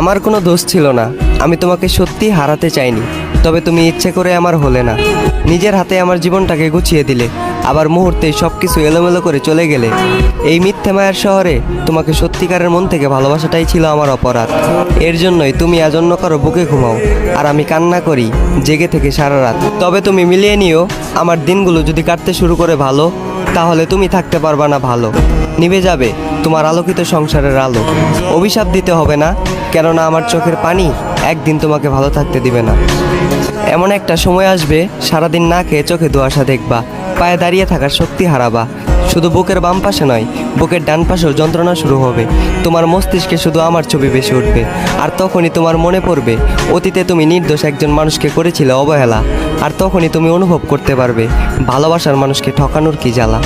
আমার কোনো দোষ ছিল না। আমি তোমাকে সত্যি হারাতে চাইনি, তবে তুমি ইচ্ছে করে আমার হলে না। নিজের হাতে আমার জীবনটাকে গুছিয়ে দিলে, আবার মুহূর্তেই সব কিছু এলোমেলো করে চলে গেলে। এই মিথ্যে মায়ের শহরে তোমাকে সত্যিকারের মন থেকে ভালোবাসাটাই ছিল আমার অপরাধ। এর জন্যই তুমি আজ অন্য কারো বুকে ঘুমাও, আর আমি কান্না করি জেগে থেকে সারা রাত। তবে তুমি মিলিয়ে নিও, আমার দিনগুলো যদি কাটতে শুরু করে ভালো, তাহলে তুমি থাকতে পারবা না ভালো। নিভে যাবে তোমার আলোকিত সংসারের আলো। অভিশাপ দিতে হবে না, কেননা আমার চোখের পানি একদিন তোমাকে ভালো থাকতে দিবে না। এমন একটা সময় আসবে, সারাদিন না খেয়ে চোখে দুয়াশা দেখবা, পায়ে দাঁড়িয়ে থাকার শক্তি হারাবা। শুধু বুকের বাম পাশে নয়, বুকের ডান পাশেও যন্ত্রণা শুরু হবে। তোমার মস্তিষ্কে শুধু আমার ছবি ভেসে উঠবে, আর তখনই তোমার মনে পড়বে অতীতে তুমি নির্দোষ একজন মানুষকে করেছিলে অবহেলা। আর তখনই তুমি অনুভব করতে পারবে ভালোবাসার মানুষকে ঠকানোর কি জ্বালা।